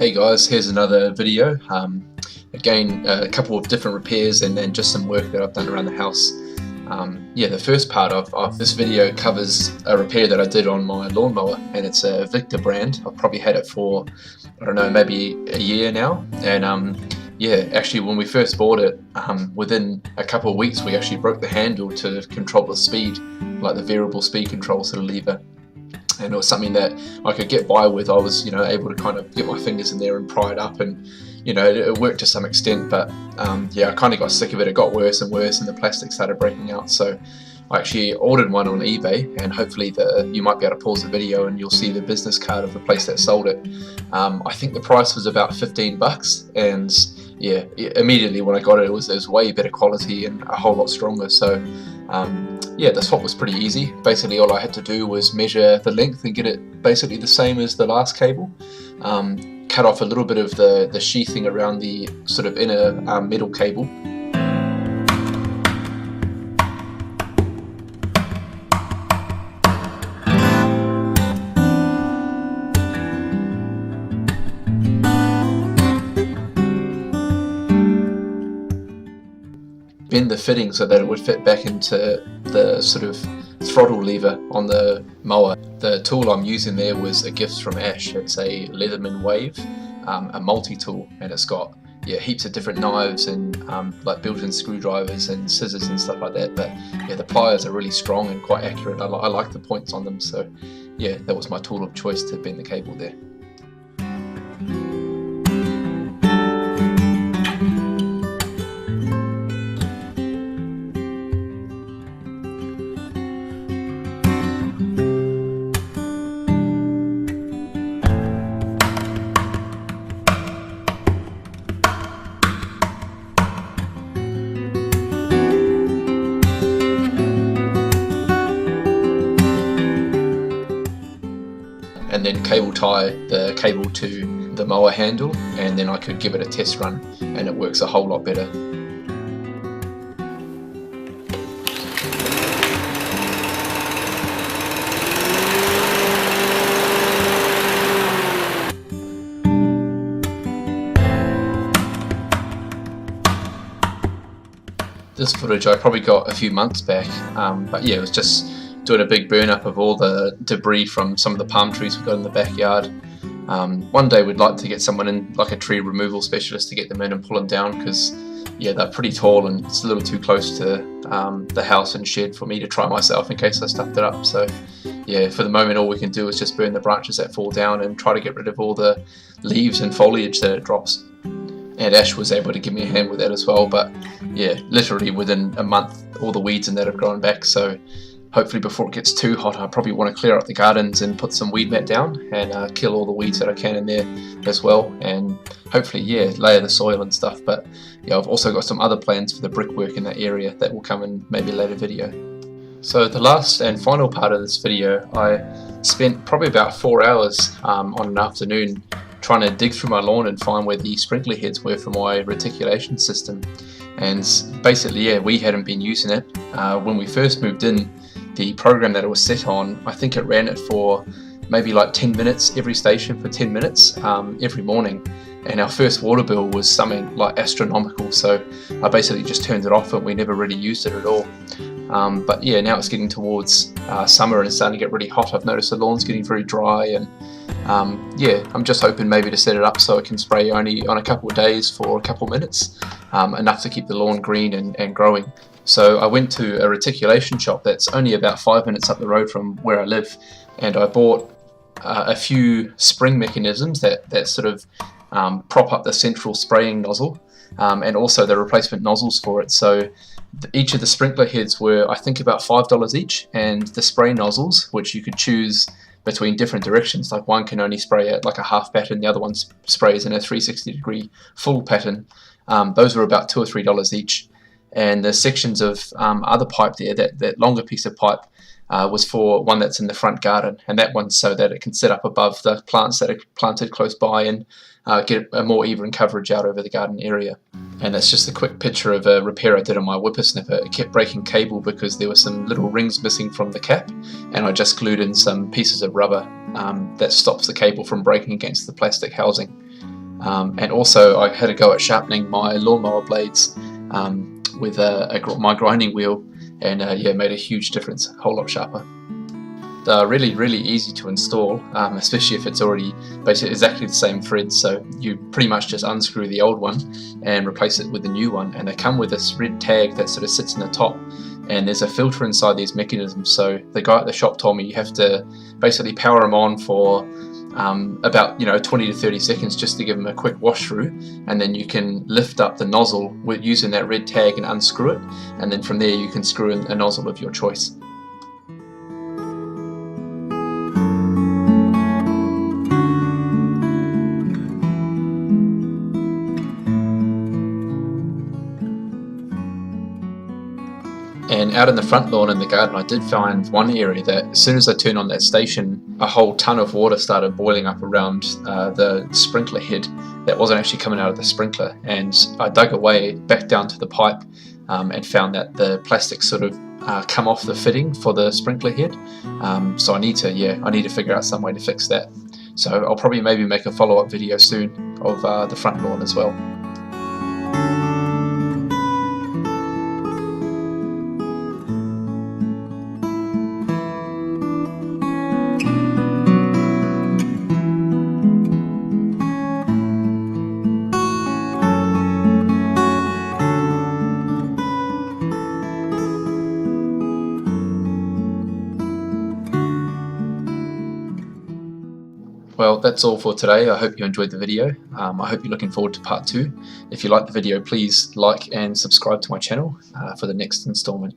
Hey guys, here's another video. Again, a couple of different repairs and then just some work that I've done around the house. The first part of this video covers a repair that I did on my lawnmower, and it's a Victor brand. I've probably had it for, I don't know, maybe a year now. And actually when we first bought it, within a couple of weeks we actually broke the handle to control the speed, like the variable speed control sort of lever. And it was something that I could get by with. I was, able to kind of get my fingers in there and pry it up, and it worked to some extent. But I kind of got sick of it. It got worse and worse, and the plastic started breaking out. So I actually ordered one on eBay, and hopefully you might be able to pause the video and you'll see the business card of the place that sold it. I think the price was about $15, and immediately when I got it, it was way better quality and a whole lot stronger. So the swap was pretty easy. Basically all I had to do was measure the length and get it basically the same as the last cable. Cut off a little bit of the sheathing around the sort of inner metal cable. Bend the fitting so that it would fit back into the sort of throttle lever on the mower. The tool I'm using there was a gift from Ash. It's a Leatherman Wave, a multi-tool, and it's got heaps of different knives and like built-in screwdrivers and scissors and stuff like that. But the pliers are really strong and quite accurate. I like the points on them, so that was my tool of choice to bend the cable there. And then cable tie the cable to the mower handle, and then I could give it a test run, and it works a whole lot better. This footage I probably got a few months back, but it was just doing a big burn up of all the debris from some of the palm trees we've got in the backyard. One day we'd like to get someone in, like a tree removal specialist, to get them in and pull them down, because they're pretty tall and it's a little too close to the house and shed for me to try myself in case I stuffed it up. So for the moment all we can do is just burn the branches that fall down and try to get rid of all the leaves and foliage that it drops. And Ash was able to give me a hand with that as well, but literally within a month all the weeds in that have grown back. So hopefully before it gets too hot, I probably want to clear up the gardens and put some weed mat down and kill all the weeds that I can in there as well, and hopefully layer the soil and stuff. But I've also got some other plans for the brickwork in that area that will come in maybe a later video. So the last and final part of this video, I spent probably about 4 hours on an afternoon trying to dig through my lawn and find where the sprinkler heads were for my reticulation system. And basically we hadn't been using it. When we first moved in, the program that it was set on, I think it ran it for maybe like 10 minutes every station for 10 minutes every morning, and our first water bill was something like astronomical. So I basically just turned it off and we never really used it at all. But now it's getting towards summer and it's starting to get really hot. I've noticed the lawn's getting very dry, and I'm just hoping maybe to set it up so it can spray only on a couple of days for a couple of minutes, enough to keep the lawn green and growing. So I went to a reticulation shop that's only about 5 minutes up the road from where I live, and I bought a few spring mechanisms that sort of prop up the central spraying nozzle, and also the replacement nozzles for it. So each of the sprinkler heads were, I think, about $5 each, and the spray nozzles, which you could choose between different directions, like one can only spray at like a half pattern, the other one sprays in a 360-degree full pattern, those were about $2 or $3 each. And the sections of other pipe there, that longer piece of pipe, was for one that's in the front garden, and that one's so that it can sit up above the plants that are planted close by and get a more even coverage out over the garden area. And that's just a quick picture of a repair I did on my whippersnapper. It kept breaking cable because there were some little rings missing from the cap, and I just glued in some pieces of rubber that stops the cable from breaking against the plastic housing. And also I had a go at sharpening my lawnmower blades with my grinding wheel, and yeah, made a huge difference, a whole lot sharper. They're really easy to install, especially if it's already basically exactly the same thread. So you pretty much just unscrew the old one and replace it with the new one, and they come with this red tag that sort of sits in the top, and there's a filter inside these mechanisms. So the guy at the shop told me you have to basically power them on for about 20 to 30 seconds just to give them a quick wash through, and then you can lift up the nozzle with using that red tag and unscrew it, and then from there you can screw in a nozzle of your choice. And out in the front lawn in the garden, I did find one area that as soon as I turned on that station, a whole ton of water started boiling up around the sprinkler head that wasn't actually coming out of the sprinkler. And I dug away back down to the pipe and found that the plastic sort of come off the fitting for the sprinkler head. So I need to figure out some way to fix that. So I'll probably maybe make a follow-up video soon of the front lawn as well. Well, that's all for today. I hope you enjoyed the video. I hope you're looking forward to part 2. If you like the video, please like and subscribe to my channel for the next installment.